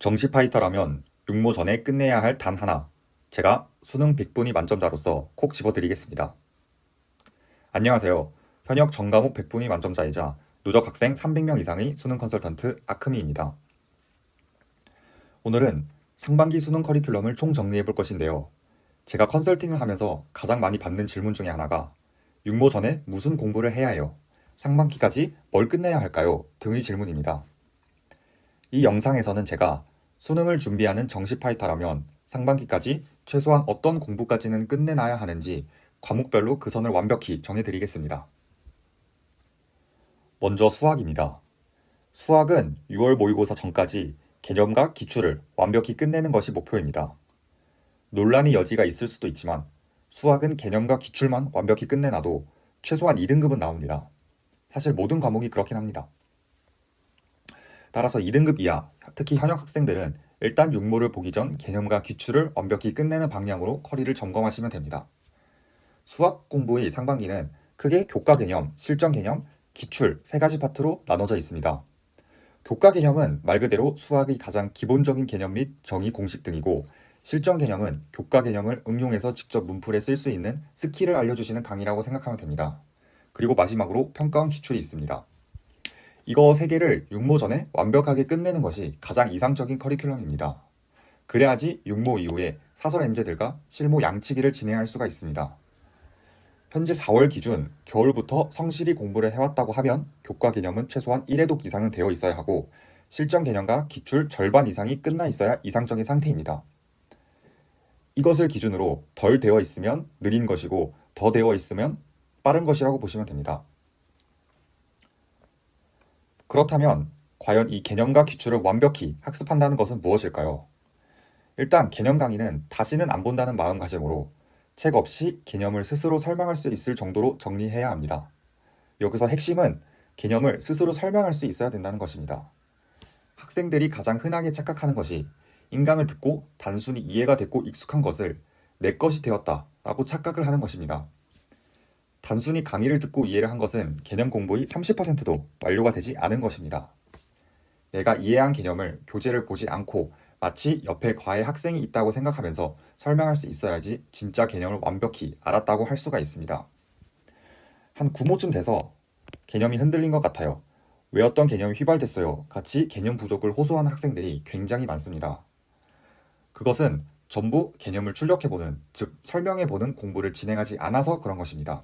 정시 파이터라면 육모 전에 끝내야 할 단 하나. 제가 수능 100분위 만점자로서 콕 집어드리겠습니다. 안녕하세요. 현역 전과목 100분위 만점자이자 누적 학생 300명 이상의 수능 컨설턴트 아크미입니다. 오늘은 상반기 수능 커리큘럼을 총정리해 볼 것인데요. 제가 컨설팅을 하면서 가장 많이 받는 질문 중에 하나가 육모 전에 무슨 공부를 해야 해요? 상반기까지 뭘 끝내야 할까요? 등의 질문입니다. 이 영상에서는 제가 수능을 준비하는 정시 파이터라면 상반기까지 최소한 어떤 공부까지는 끝내놔야 하는지 과목별로 그 선을 완벽히 정해드리겠습니다. 먼저 수학입니다. 수학은 6월 모의고사 전까지 개념과 기출을 완벽히 끝내는 것이 목표입니다. 논란의 여지가 있을 수도 있지만 수학은 개념과 기출만 완벽히 끝내놔도 최소한 2등급은 나옵니다. 사실 모든 과목이 그렇긴 합니다. 따라서 2등급 이하, 특히 현역 학생들은 일단 육모를 보기 전 개념과 기출을 완벽히 끝내는 방향으로 커리를 점검하시면 됩니다. 수학 공부의 상반기는 크게 교과 개념, 실전 개념, 기출 세 가지 파트로 나눠져 있습니다. 교과 개념은 말 그대로 수학의 가장 기본적인 개념 및 정의 공식 등이고, 실전 개념은 교과 개념을 응용해서 직접 문풀에 쓸 수 있는 스킬을 알려주시는 강의라고 생각하면 됩니다. 그리고 마지막으로 평가원 기출이 있습니다. 이거 세 개를 육모 전에 완벽하게 끝내는 것이 가장 이상적인 커리큘럼입니다. 그래야지 육모 이후에 사설 엔제들과 실무 양치기를 진행할 수가 있습니다. 현재 4월 기준 겨울부터 성실히 공부를 해왔다고 하면 교과 개념은 최소한 1회독 이상은 되어 있어야 하고 실전 개념과 기출 절반 이상이 끝나 있어야 이상적인 상태입니다. 이것을 기준으로 덜 되어 있으면 느린 것이고 더 되어 있으면 빠른 것이라고 보시면 됩니다. 그렇다면 과연 이 개념과 기출을 완벽히 학습한다는 것은 무엇일까요? 일단 개념 강의는 다시는 안 본다는 마음가짐으로 책 없이 개념을 스스로 설명할 수 있을 정도로 정리해야 합니다. 여기서 핵심은 개념을 스스로 설명할 수 있어야 된다는 것입니다. 학생들이 가장 흔하게 착각하는 것이 인강을 듣고 단순히 이해가 됐고 익숙한 것을 내 것이 되었다 라고 착각을 하는 것입니다. 단순히 강의를 듣고 이해를 한 것은 개념 공부의 30%도 완료가 되지 않은 것입니다. 내가 이해한 개념을 교재를 보지 않고 마치 옆에 과외 학생이 있다고 생각하면서 설명할 수 있어야지 진짜 개념을 완벽히 알았다고 할 수가 있습니다. 한 구모쯤 돼서 개념이 흔들린 것 같아요. 왜 어떤 개념이 휘발됐어요? 같이 개념 부족을 호소하는 학생들이 굉장히 많습니다. 그것은 전부 개념을 출력해보는, 즉 설명해보는 공부를 진행하지 않아서 그런 것입니다.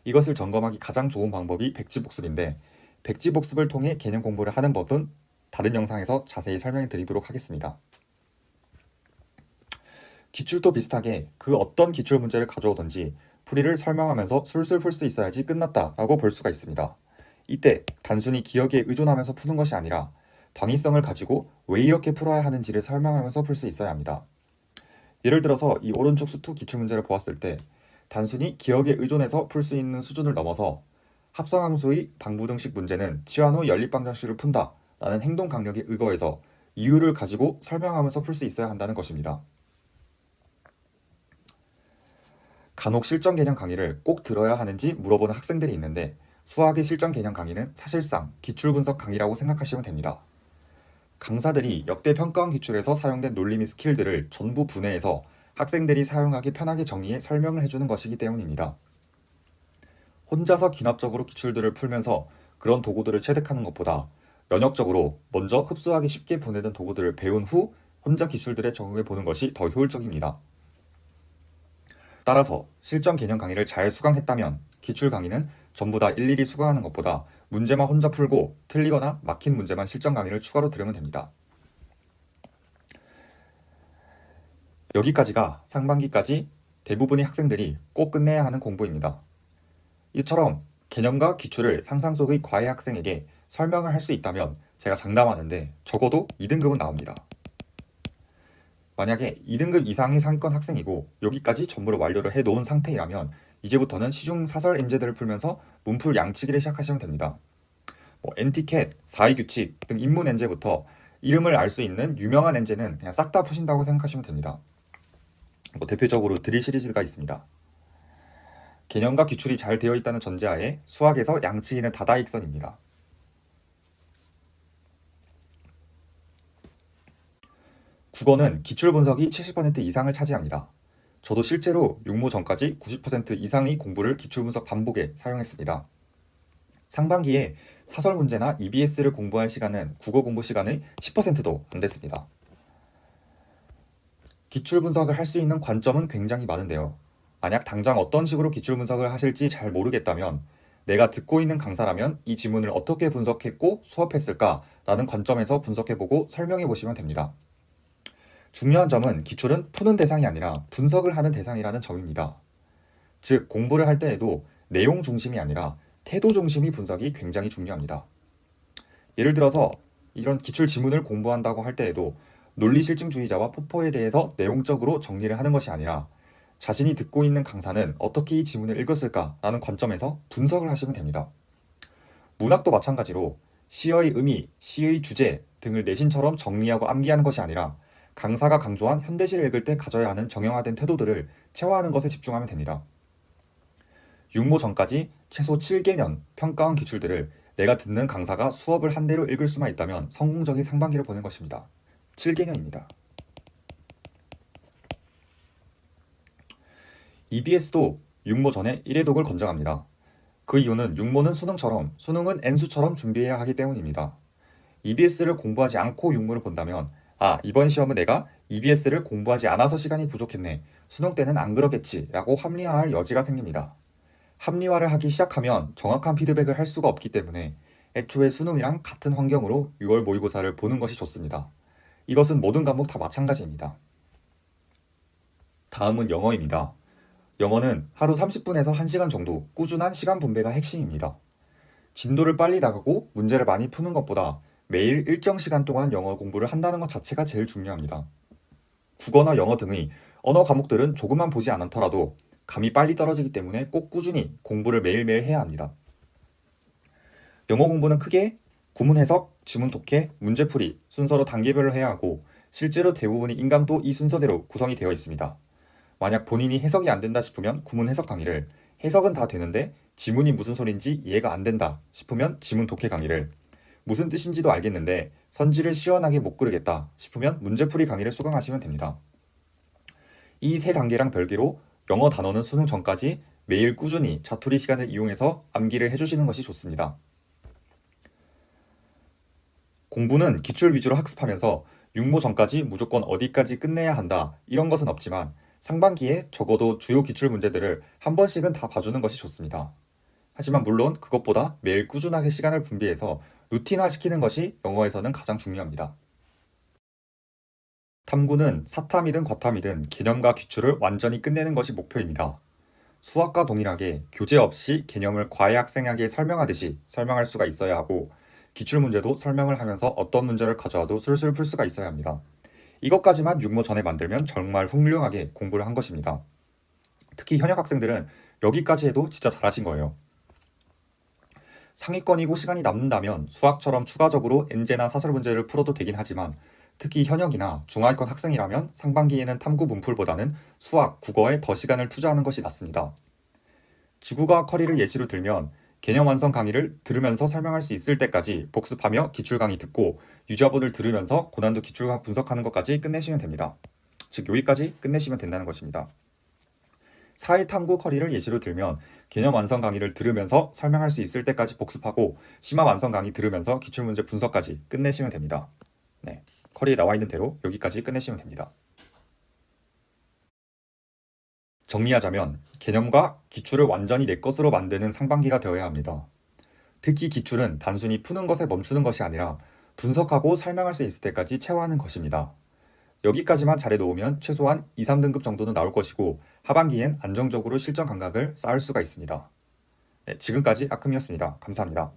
이것을 점검하기 가장 좋은 방법이 백지복습인데 백지복습을 통해 개념 공부를 하는 법은 다른 영상에서 자세히 설명해 드리도록 하겠습니다. 기출도 비슷하게 그 어떤 기출 문제를 가져오든지 풀이를 설명하면서 술술 풀 수 있어야지 끝났다라고 볼 수가 있습니다. 이때 단순히 기억에 의존하면서 푸는 것이 아니라 당위성을 가지고 왜 이렇게 풀어야 하는지를 설명하면서 풀 수 있어야 합니다. 예를 들어서 이 오른쪽 수투 기출문제를 보았을 때 단순히 기억에 의존해서 풀 수 있는 수준을 넘어서 합성함수의 방부등식 문제는 치환 후 연립방정식을 푼다 라는 행동 강력에 의거해서 이유를 가지고 설명하면서 풀 수 있어야 한다는 것입니다. 간혹 실전 개념 강의를 꼭 들어야 하는지 물어보는 학생들이 있는데 수학의 실전 개념 강의는 사실상 기출 분석 강의라고 생각하시면 됩니다. 강사들이 역대 평가원 기출에서 사용된 논리 및 스킬들을 전부 분해해서 학생들이 사용하기 편하게 정리해 설명을 해주는 것이기 때문입니다. 혼자서 기납적으로 기출들을 풀면서 그런 도구들을 체득하는 것보다 면역적으로 먼저 흡수하기 쉽게 분해된 도구들을 배운 후 혼자 기출들에 적용해 보는 것이 더 효율적입니다. 따라서 실전 개념 강의를 잘 수강했다면 기출 강의는 전부 다 일일이 수강하는 것보다 문제만 혼자 풀고 틀리거나 막힌 문제만 실전 강의를 추가로 들으면 됩니다. 여기까지가 상반기까지 대부분의 학생들이 꼭 끝내야 하는 공부입니다. 이처럼 개념과 기출을 상상 속의 과외 학생에게 설명을 할 수 있다면 제가 장담하는데 적어도 2등급은 나옵니다. 만약에 2등급 이상의 상위권 학생이고 여기까지 전부를 완료를 해놓은 상태라면 이제부터는 시중 사설 엔제들을 풀면서 문풀 양치기를 시작하시면 됩니다. 엔티캣, 사이규칙 등 입문 엔제부터 이름을 알 수 있는 유명한 엔제는 그냥 싹 다 푸신다고 생각하시면 됩니다. 대표적으로 드릴 시리즈가 있습니다. 개념과 기출이 잘 되어 있다는 전제하에 수학에서 양치기는 다다익선입니다. 국어는 기출 분석이 70% 이상을 차지합니다. 저도 실제로 육모 전까지 90% 이상의 공부를 기출 분석 반복에 사용했습니다. 상반기에 사설 문제나 EBS를 공부할 시간은 국어 공부 시간의 10%도 안 됐습니다. 기출 분석을 할 수 있는 관점은 굉장히 많은데요. 만약 당장 어떤 식으로 기출 분석을 하실지 잘 모르겠다면 내가 듣고 있는 강사라면 이 지문을 어떻게 분석했고 수업했을까라는 관점에서 분석해보고 설명해보시면 됩니다. 중요한 점은 기출은 푸는 대상이 아니라 분석을 하는 대상이라는 점입니다. 즉, 공부를 할 때에도 내용 중심이 아니라 태도 중심의 분석이 굉장히 중요합니다. 예를 들어서 이런 기출 지문을 공부한다고 할 때에도 논리실증주의자와 포포에 대해서 내용적으로 정리를 하는 것이 아니라 자신이 듣고 있는 강사는 어떻게 이 지문을 읽었을까라는 관점에서 분석을 하시면 됩니다. 문학도 마찬가지로 시의 의미, 시의 주제 등을 내신처럼 정리하고 암기하는 것이 아니라 강사가 강조한 현대시를 읽을 때 가져야 하는 정형화된 태도들을 체화하는 것에 집중하면 됩니다. 육모 전까지 최소 7개년 평가원 기출들을 내가 듣는 강사가 수업을 한 대로 읽을 수만 있다면 성공적인 상반기를 보낸 것입니다. 7개년입니다. EBS도 육모 전에 1회 독을 권장합니다. 그 이유는 육모는 수능은 N수처럼 준비해야 하기 때문입니다. EBS를 공부하지 않고 육모를 본다면 이번 시험은 내가 EBS를 공부하지 않아서 시간이 부족했네. 수능 때는 안 그러겠지 라고 합리화할 여지가 생깁니다. 합리화를 하기 시작하면 정확한 피드백을 할 수가 없기 때문에 애초에 수능이랑 같은 환경으로 6월 모의고사를 보는 것이 좋습니다. 이것은 모든 과목 다 마찬가지입니다. 다음은 영어입니다. 영어는 하루 30분에서 1시간 정도 꾸준한 시간 분배가 핵심입니다. 진도를 빨리 나가고 문제를 많이 푸는 것보다 매일 일정 시간 동안 영어 공부를 한다는 것 자체가 제일 중요합니다. 국어나 영어 등의 언어 과목들은 조금만 보지 않더라도 감이 빨리 떨어지기 때문에 꼭 꾸준히 공부를 매일매일 해야 합니다. 영어 공부는 크게 구문 해석, 지문 독해, 문제풀이 순서로 단계별로 해야 하고 실제로 대부분의 인강도 이 순서대로 구성이 되어 있습니다. 만약 본인이 해석이 안 된다 싶으면 구문 해석 강의를, 해석은 다 되는데 지문이 무슨 소린지 이해가 안 된다 싶으면 지문 독해 강의를, 무슨 뜻인지도 알겠는데 선지를 시원하게 못 그리겠다 싶으면 문제풀이 강의를 수강하시면 됩니다. 이 세 단계랑 별개로 영어 단어는 수능 전까지 매일 꾸준히 자투리 시간을 이용해서 암기를 해주시는 것이 좋습니다. 공부는 기출 위주로 학습하면서 육모 전까지 무조건 어디까지 끝내야 한다 이런 것은 없지만 상반기에 적어도 주요 기출 문제들을 한 번씩은 다 봐주는 것이 좋습니다. 하지만 물론 그것보다 매일 꾸준하게 시간을 분배해서 루틴화 시키는 것이 영어에서는 가장 중요합니다. 탐구는 사탐이든 과탐이든 개념과 기출을 완전히 끝내는 것이 목표입니다. 수학과 동일하게 교재 없이 개념을 과외 학생에게 설명하듯이 설명할 수가 있어야 하고 기출 문제도 설명을 하면서 어떤 문제를 가져와도 술술 풀 수가 있어야 합니다. 이것까지만 육모 전에 만들면 정말 훌륭하게 공부를 한 것입니다. 특히 현역 학생들은 여기까지 해도 진짜 잘하신 거예요. 상위권이고 시간이 남는다면 수학처럼 추가적으로 엔제나 사설 문제를 풀어도 되긴 하지만 특히 현역이나 중하위권 학생이라면 상반기에는 탐구 문풀보다는 수학, 국어에 더 시간을 투자하는 것이 낫습니다. 지구과학 커리를 예시로 들면 개념 완성 강의를 들으면서 설명할 수 있을 때까지 복습하며 기출 강의 듣고 유자본을 들으면서 고난도 기출과학 분석하는 것까지 끝내시면 됩니다. 즉 여기까지 끝내시면 된다는 것입니다. 사회 탐구 커리를 예시로 들면 개념 완성 강의를 들으면서 설명할 수 있을 때까지 복습하고 심화 완성 강의 들으면서 기출문제 분석까지 끝내시면 됩니다. 네, 커리에 나와 있는 대로 여기까지 끝내시면 됩니다. 정리하자면 개념과 기출을 완전히 내 것으로 만드는 상반기가 되어야 합니다. 특히 기출은 단순히 푸는 것에 멈추는 것이 아니라 분석하고 설명할 수 있을 때까지 체화하는 것입니다. 여기까지만 잘해놓으면 최소한 2, 3등급 정도는 나올 것이고 하반기엔 안정적으로 실전 감각을 쌓을 수가 있습니다. 네, 지금까지 아큼이었습니다. 감사합니다.